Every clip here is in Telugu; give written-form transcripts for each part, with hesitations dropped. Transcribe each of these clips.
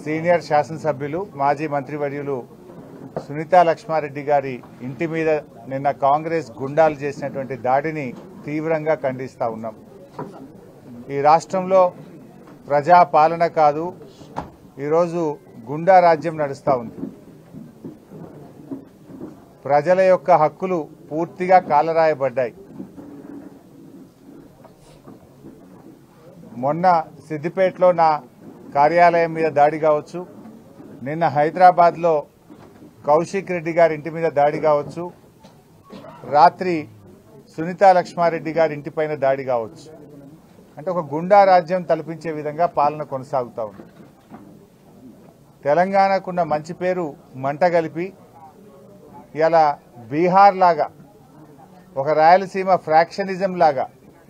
సీనియర్ శాసనసభ్యులు మాజీ మంత్రివర్యులు సునీతా లక్ష్మారెడ్డి గారి ఇంటి మీద నిన్న కాంగ్రెస్ గుండాలు చేసినటువంటి దాడిని తీవ్రంగా ఖండిస్తా ఉన్నాం. ఈ రాష్ట్రంలో ప్రజా పాలన కాదు, ఈరోజు గుండా రాజ్యం నడుస్తూ ఉంది. ప్రజల యొక్క హక్కులు పూర్తిగా కాలరాయబడ్డాయి. మొన్న సిద్దిపేటలో నా కార్యాలయం మీద దాడి కావచ్చు, నిన్న హైదరాబాద్లో కౌశిక్ రెడ్డి గారి ఇంటి మీద దాడి కావచ్చు, రాత్రి సునీతా లక్ష్మారెడ్డి గారి ఇంటిపైన దాడి కావచ్చు. అంటే ఒక గుండా రాజ్యం తలపించే విధంగా పాలన కొనసాగుతూ ఉంది. తెలంగాణకున్న మంచి పేరు మంటగలిపి ఇలా బీహార్ లాగా, ఒక రాయలసీమ ఫ్రాక్షనిజం లాగా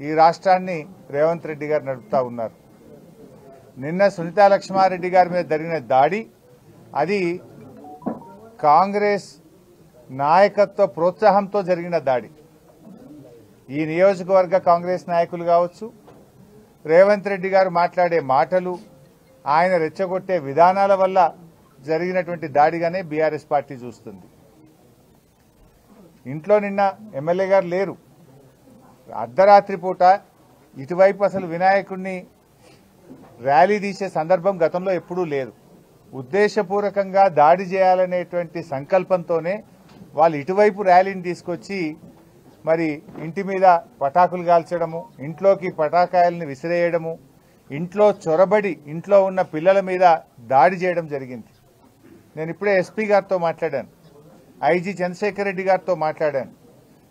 ఈ రాష్ట్రాన్ని రేవంత్ రెడ్డి గారు నడుపుతా ఉన్నారు. నిన్న సునీతా లక్ష్మారెడ్డి గారి మీద జరిగిన దాడి అది కాంగ్రెస్ నాయకత్వ ప్రోత్సాహంతో జరిగిన దాడి. ఈ నియోజకవర్గ కాంగ్రెస్ నాయకులు కావచ్చు, రేవంత్ రెడ్డి గారు మాట్లాడే మాటలు, ఆయన రెచ్చగొట్టే విధానాల వల్ల జరిగినటువంటి దాడిగానే బీఆర్ఎస్ పార్టీ చూస్తుంది. ఇంట్లో నిన్న ఎమ్మెల్యే గారు లేరు. అర్ధరాత్రి పూట ఇటువైపు అసలు వినాయకుడిని ర్యాలీ తీసే సందర్భం గతంలో ఎప్పుడూ లేదు. ఉద్దేశపూర్వకంగా దాడి చేయాలనేటువంటి సంకల్పంతోనే వాళ్ళు ఇటువైపు ర్యాలీని తీసుకొచ్చి మరి ఇంటి మీద పటాకులు కాల్చడము, ఇంట్లోకి పటాకాయల్ని విసిరేయడము, ఇంట్లో చొరబడి ఇంట్లో ఉన్న పిల్లల మీద దాడి చేయడం జరిగింది. నేను ఇప్పుడే ఎస్పీ గారితో మాట్లాడాను, ఐజీ చంద్రశేఖర్ రెడ్డి గారితో మాట్లాడాను.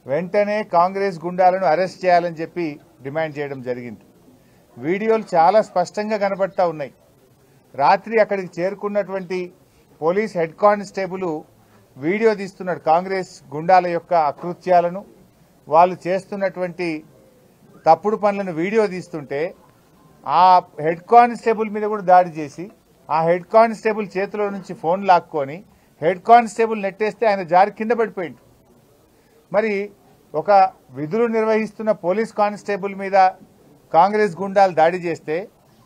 వెంటనే కాంగ్రెస్ గుండాలను అరెస్ట్ చేయాలని చెప్పి డిమాండ్ చేయడం జరిగింది. వీడియోలు చాలా స్పష్టంగా కనబడతా ఉన్నాయి. రాత్రి అక్కడికి చేరుకున్నటువంటి పోలీస్ హెడ్ కానిస్టేబుల్ వీడియో తీస్తున్నాడు కాంగ్రెస్ గుండాల యొక్క అకృత్యాలను, వాళ్ళు చేస్తున్నటువంటి తప్పుడు పనులను వీడియో తీస్తుంటే ఆ హెడ్ కానిస్టేబుల్ మీద కూడా దాడి చేసి ఆ హెడ్ కానిస్టేబుల్ చేతిలో నుంచి ఫోన్ లాక్కొని హెడ్ కానిస్టేబుల్ నెట్టేస్తే ఆయన జారి కింద పడిపోయింది. మరి ఒక విధులు నిర్వహిస్తున్న పోలీస్ కానిస్టేబుల్ మీద కాంగ్రెస్ గుండాలు దాడి చేస్తే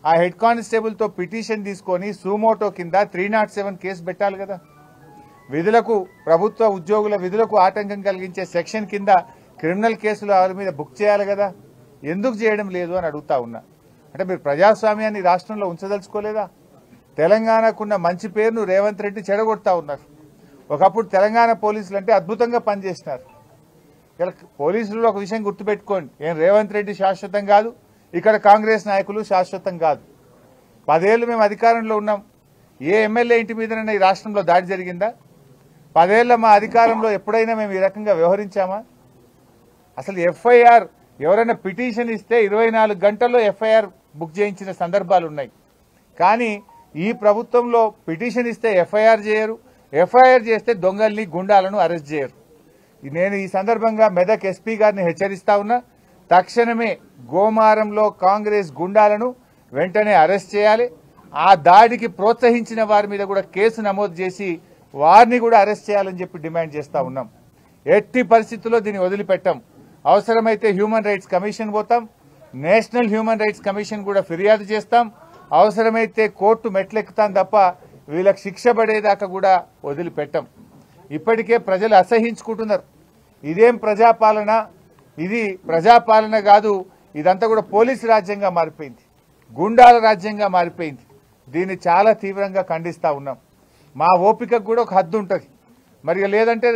ఆ హెడ్ కానిస్టేబుల్తో పిటిషన్ తీసుకొని సూమోటో కింద 307 కేసు పెట్టాలి కదా. విధులకు, ప్రభుత్వ ఉద్యోగుల విధులకు ఆటంకం కలిగించే సెక్షన్ కింద క్రిమినల్ కేసులు వారి మీద బుక్ చేయాలి కదా. ఎందుకు చేయడం లేదు అని అడుగుతా ఉన్నా. అంటే మీరు ప్రజాస్వామ్యాన్ని రాష్ట్రంలో ఉంచదలుచుకోలేదా? తెలంగాణకున్న మంచి పేరును రేవంత్ రెడ్డి చెడగొడతా ఉన్నారు. ఒకప్పుడు తెలంగాణ పోలీసులు అంటే అద్భుతంగా పనిచేసినారు. ఇలా పోలీసులు ఒక విషయం గుర్తుపెట్టుకోండి, ఏం రేవంత్ రెడ్డి శాశ్వతం కాదు, ఇక్కడ కాంగ్రెస్ నాయకులు శాశ్వతం కాదు. 10 ఏళ్లు మేము అధికారంలో ఉన్నాం. ఏ ఎమ్మెల్యే ఇంటి మీదనైనా ఈ రాష్ట్రంలో దాడి జరిగిందా? 10 ఏళ్ల మా అధికారంలో ఎప్పుడైనా మేము ఈ రకంగా వ్యవహరించామా? అసలు ఎఫ్ఐఆర్ ఎవరైనా పిటిషన్ ఇస్తే 24 గంటల్లో ఎఫ్ఐఆర్ బుక్ చేయించిన సందర్భాలు ఉన్నాయి. కానీ ఈ ప్రభుత్వంలో పిటిషన్ ఇస్తే ఎఫ్ఐఆర్ చేయరు, ఎఫ్ఐఆర్ చేస్తే దొంగల్ని గుండాలను అరెస్ట్ చేయరు. నేను ఈ సందర్భంగా మెదక్ ఎస్పీ గారిని హెచ్చరిస్తా ఉన్నా, తక్షణమే గోమారంలో కాంగ్రెస్ గుండాలను వెంటనే అరెస్ట్ చేయాలి. ఆ దాడికి ప్రోత్సహించిన వారి మీద కూడా కేసు నమోదు చేసి వారిని కూడా అరెస్ట్ చేయాలని చెప్పి డిమాండ్ చేస్తా ఉన్నాం. ఎట్టి పరిస్థితుల్లో దీన్ని వదిలిపెట్టాం. అవసరమైతే హ్యూమన్ రైట్స్ కమిషన్ పోతాం, నేషనల్ హ్యూమన్ రైట్స్ కమిషన్ కూడా ఫిర్యాదు చేస్తాం, అవసరమైతే కోర్టు మెట్లెక్కుతాం తప్ప వీళ్ళకి శిక్ష పడేదాకా కూడా వదిలిపెట్టాం. ఇప్పటికే ప్రజలు అసహించుకుంటున్నారు. ఇదేం ప్రజాపాలన, ఇది ప్రజాపాలన కాదు, ఇదంతా కూడా పోలీసు రాజ్యంగా మారిపోయింది, గుండాల రాజ్యంగా మారిపోయింది. దీన్ని చాలా తీవ్రంగా ఖండిస్తా ఉన్నాం. మా ఓపికకు కూడా ఒక హద్దు ఉంటుంది. మరి లేదంటే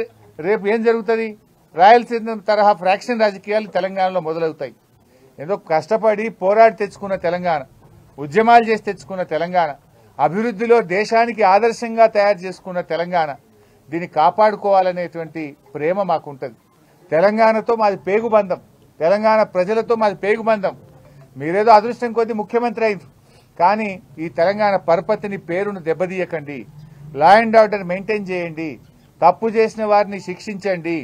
రేపు ఏం జరుగుతుంది? రాయలసీమ తరహా ఫ్రాక్షన్ రాజకీయాలు తెలంగాణలో మొదలవుతాయి. ఏదో కష్టపడి పోరాడి తెచ్చుకున్న తెలంగాణ, ఉద్యమాలు చేసి తెచ్చుకున్న తెలంగాణ, అభివృద్ధిలో దేశానికి ఆదర్శంగా తయారు చేసుకున్న తెలంగాణ, దీన్ని కాపాడుకోవాలనేటువంటి ప్రేమ మాకుంటుంది. తెలంగాణతో మాది పేగుబంధం, తెలంగాణ ప్రజలతో మాది పేగుబంధం. మీరేదో అదృష్టం కొద్దీ ముఖ్యమంత్రి అయింది, కానీ ఈ తెలంగాణ పరపతిని, పేరును దెబ్బతీయకండి. లా అండ్ ఆర్డర్ మెయింటైన్ చేయండి, తప్పు చేసిన వారిని శిక్షించండి.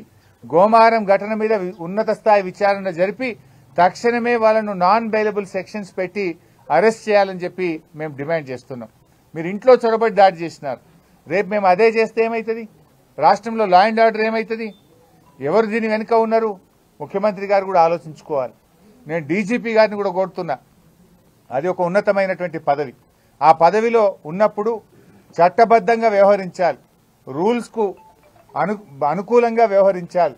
గోమారం ఘటన మీద ఉన్నత స్థాయి విచారణ జరిపి తక్షణమే వాళ్ళను నాన్ బెయిలబుల్ సెక్షన్స్ పెట్టి అరెస్ట్ చేయాలని చెప్పి మేము డిమాండ్ చేస్తున్నాం. మీరు ఇంట్లో చొరబడి దాడి చేసినారు, రేపు మేము అదే చేస్తే ఏమవుతుంది? రాష్ట్రంలో లా అండ్ ఆర్డర్ ఏమవుతుంది? ఎవరు దీని వెనుక ఉన్నారు? ముఖ్యమంత్రి గారు కూడా ఆలోచించుకోవాలి. నేను డీజీపీ గారిని కూడా కోరుతున్నా, అది ఒక ఉన్నతమైనటువంటి పదవి. ఆ పదవిలో ఉన్నప్పుడు చట్టబద్ధంగా వ్యవహరించాలి, రూల్స్కు అనుకూలంగా వ్యవహరించాలి.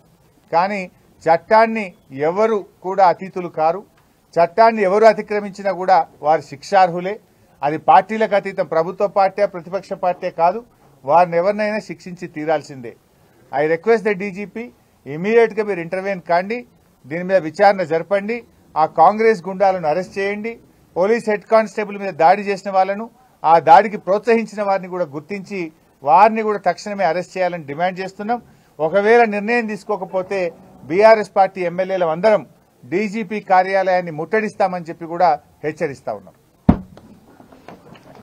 కానీ చట్టాన్ని ఎవరు కూడా అతీతులు కారు. చట్టాన్ని ఎవరు అతిక్రమించినా కూడా వారు శిక్షార్హులే. అది పార్టీలకు అతీతం, ప్రభుత్వ పార్టీ ప్రతిపక్ష పార్టీ కాదు, వారిని ఎవరినైనా శిక్షించి తీరాల్సిందే. I request the DGP, immediate గా మీరు ఇంటర్వ్యూన్ కాండి, దీని మీద విచారణ జరపండి, ఆ కాంగ్రెస్ గుండాలను అరెస్ట్ చేయండి, పోలీస్ హెడ్ కానిస్టేబుల్ మీద దాడి చేసిన వాళ్ళను, ఆ దాడికి ప్రోత్సహించిన వారిని కూడా గుర్తించి వారిని కూడా తక్షణమే అరెస్ట్ చేయాలని డిమాండ్ చేస్తున్నాం. ఒకవేళ నిర్ణయం తీసుకోకపోతే బీఆర్ఎస్ పార్టీ ఎమ్మెల్యేలు అందరం డీజీపీ కార్యాలయాన్ని ముట్టడిస్తామని చెప్పి కూడా హెచ్చరిస్తా ఉన్నాం.